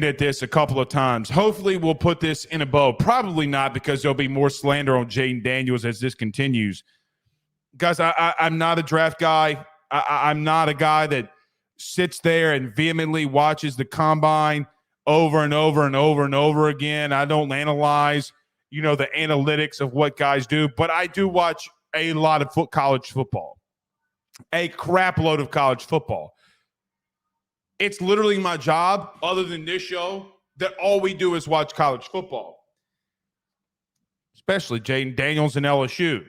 at this a couple of times. Hopefully we'll put this in a bow. Probably not, because there'll be more slander on Jayden Daniels as this continues. Guys, I'm not a draft guy. I'm not a guy that sits there and vehemently watches the combine over and over and over and over again. I don't analyze, the analytics of what guys do, but I do watch a lot of college football, a crap load of college football. It's literally my job, other than this show, that all we do is watch college football, especially Jayden Daniels and LSU.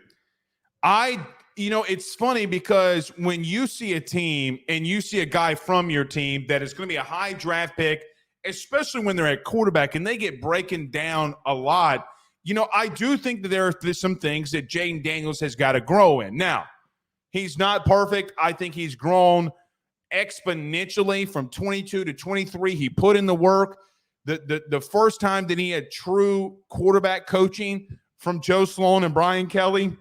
It's funny because when you see a team and you see a guy from your team that is going to be a high draft pick, especially when they're at quarterback and they get breaking down a lot, I do think that there's some things that Jayden Daniels has got to grow in. Now, he's not perfect. I think he's grown exponentially from 22 to 23. He put in the work. The first time that he had true quarterback coaching from Joe Sloan and Brian Kelly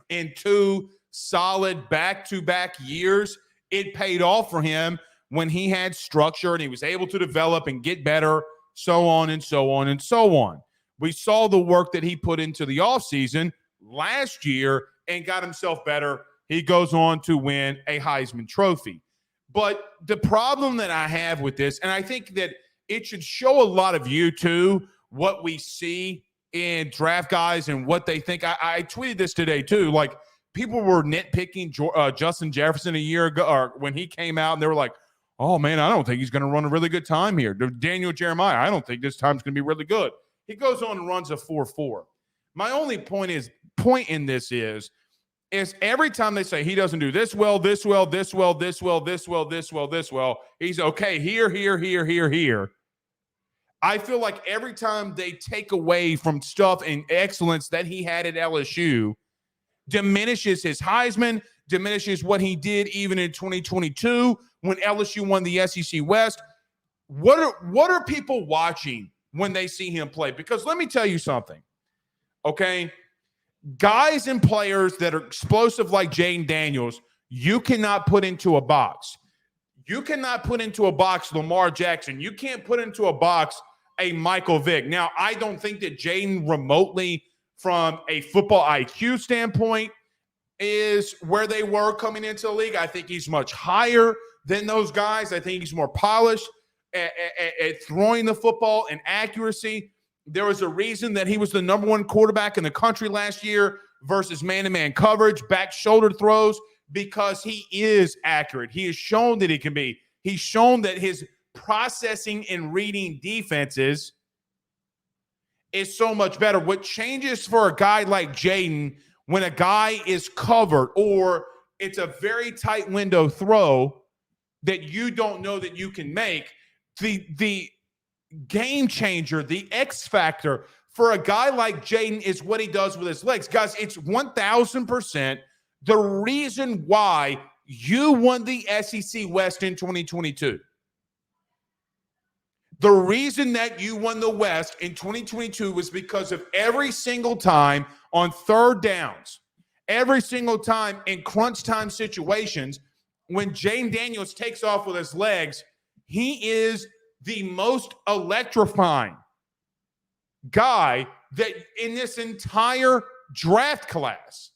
in 2 solid back-to-back years, it paid off for him when he had structure and he was able to develop and get better, so on and so on and so on. We saw the work that he put into the offseason last year and got himself better. He goes on to win a Heisman Trophy. But the problem that I have with this, and I think that it should show a lot of you too, what we see in draft guys and what they think. I tweeted this today too. Like, people were nitpicking Justin Jefferson a year ago, or when he came out, and they were like, oh man, I don't think he's going to run a really good time here. Daniel Jeremiah, I don't think this time's going to be really good. He goes on and runs a 4.4. My only point in this is every time they say he doesn't do this well, this well, this well, this well, this well, this well, this well, he's okay here. I feel like every time they take away from stuff and excellence that he had at LSU, diminishes his Heisman, diminishes what he did even in 2022 when LSU won the SEC West. What are people watching when they see him play? Because let me tell you something, okay? Guys and players that are explosive like Jayden Daniels, you cannot put into a box. You cannot put into a box Lamar Jackson. You can't put into a box a Michael Vick. Now, I don't think that Jayden remotely, from a football IQ standpoint, is where they were coming into the league. I think he's much higher than those guys. I think he's more polished at throwing the football and accuracy. There was a reason that he was the number 1 quarterback in the country last year versus man-to-man coverage, back shoulder throws, because he is accurate. He has shown that he can be. He's shown that his processing and reading defenses is so much better. What changes for a guy like Jayden, when a guy is covered or it's a very tight window throw that you don't know that you can make, the game changer, the X factor for a guy like Jayden is what he does with his legs. Guys, it's 1,000% the reason why you won the SEC West in 2022. The reason that you won the West in 2022 was because of every single time on third downs, every single time in crunch time situations, when Jayden Daniels takes off with his legs, he is the most electrifying guy that in this entire draft class.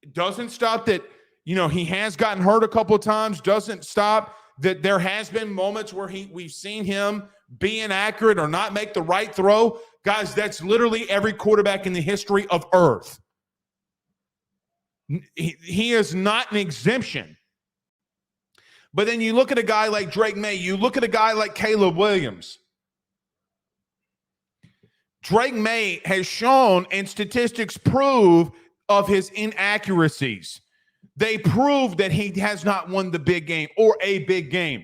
It doesn't stop that, he has gotten hurt a couple of times, doesn't stop that there has been moments where we've seen him be inaccurate or not make the right throw. Guys, that's literally every quarterback in the history of Earth. He is not an exemption. But then you look at a guy like Drake May, you look at a guy like Caleb Williams. Drake May has shown, and statistics prove, of his inaccuracies. They prove that he has not won the big game or a big game.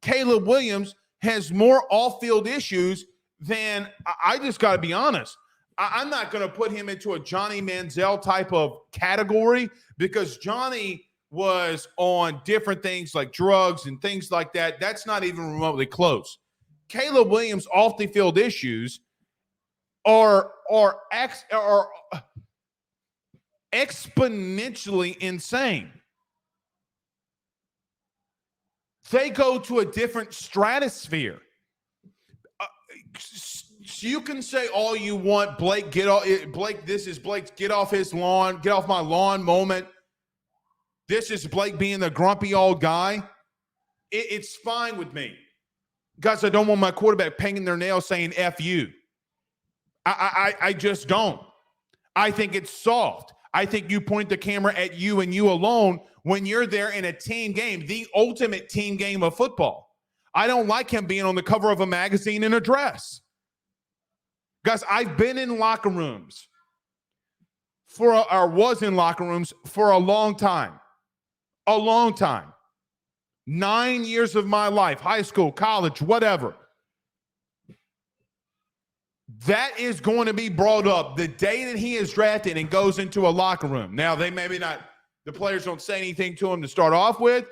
Caleb Williams has more off-field issues than, I just got to be honest, I'm not going to put him into a Johnny Manziel type of category, because Johnny was on different things like drugs and things like that. That's not even remotely close. Caleb Williams' off-the-field issues are exponentially insane. They go to a different stratosphere. You can say all you want, Blake, get off. Blake, this is Blake's get off his lawn, get off my lawn moment. This is Blake being the grumpy old guy. It's fine with me. Guys, I don't want my quarterback painting their nails saying F you. I just don't. I think it's soft. I think you point the camera at you and you alone when you're there in a team game, the ultimate team game of football. I don't like him being on the cover of a magazine in a dress. Guys, I've been in locker rooms was in locker rooms for a long time. A long time. 9 years of my life, high school, college, whatever. That is going to be brought up the day that he is drafted and goes into a locker room. Now, they maybe not, the players don't say anything to him to start off with,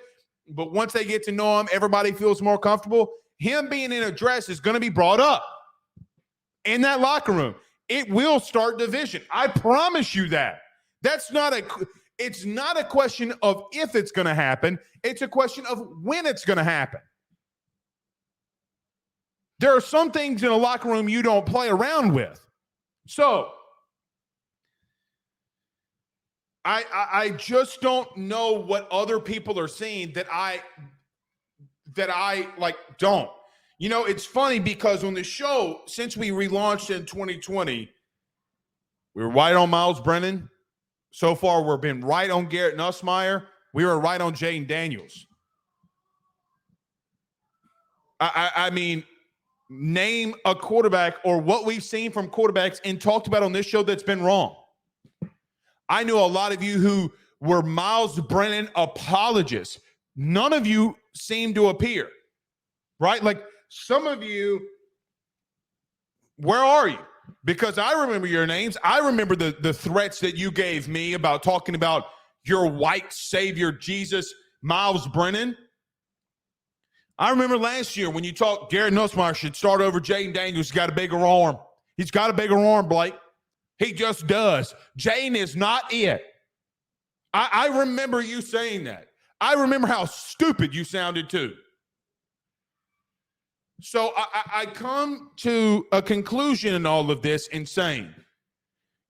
but once they get to know him, everybody feels more comfortable. Him being in a dress is going to be brought up in that locker room. It will start division. I promise you that. It's not a question of if it's going to happen. It's a question of when it's going to happen. There are some things in a locker room you don't play around with. So I just don't know what other people are seeing that I like don't. You know, it's funny because on the show, since we relaunched in 2020, we were right on Miles Brennan. So far, we've been right on Garrett Nussmeier. We were right on Jayden Daniels. I mean, name a quarterback or what we've seen from quarterbacks and talked about on this show that's been wrong. I knew a lot of you who were Miles Brennan apologists. None of you seem to appear, right? Like some of you, where are you? Because I remember your names. I remember the threats that you gave me about talking about your white savior, Jesus, Miles Brennan. I remember last year when you talked Garrett Nussmeier should start over Jayden Daniels. He's got a bigger arm. He's got a bigger arm, Blake. He just does. Jayden is not it. I remember you saying that. I remember how stupid you sounded too. So I come to a conclusion in all of this in saying,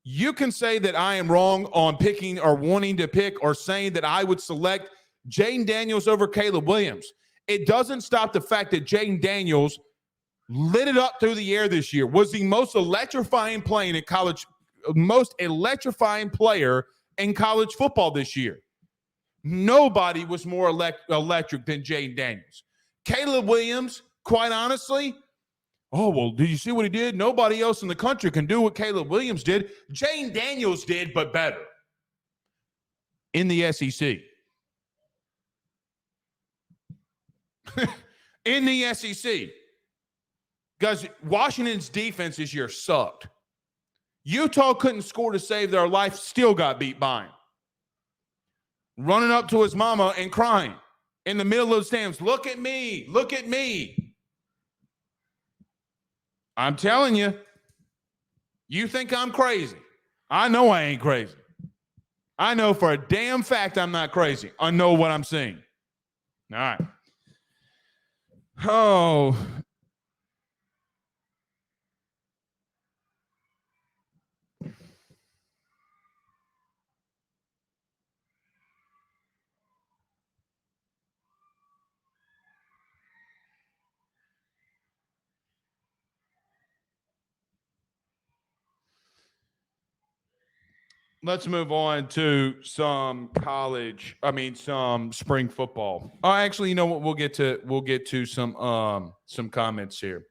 you can say that I am wrong on picking or wanting to pick or saying that I would select Jayden Daniels over Caleb Williams. It doesn't stop the fact that Jayden Daniels lit it up through the air this year, was the most electrifying player in college football this year. Nobody was more electric than Jayden Daniels. Caleb Williams, quite honestly, oh, well, did you see what he did? Nobody else in the country can do what Caleb Williams did. Jayden Daniels did, but better in the SEC. In the SEC. Guys, Washington's defense this year sucked. Utah couldn't score to save their life, still got beat by him. Running up to his mama and crying in the middle of the stands, look at me, look at me. I'm telling you, you think I'm crazy. I know I ain't crazy. I know for a damn fact I'm not crazy. I know what I'm seeing. All right. Oh. Let's move on to some spring football. Actually, you know what? We'll get to some comments here.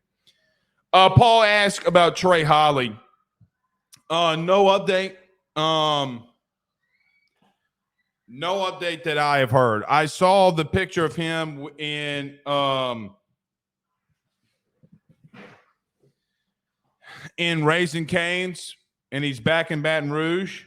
Paul asked about Trey Holly. No update. No update that I have heard. I saw the picture of him in Raising Cane's, and he's back in Baton Rouge.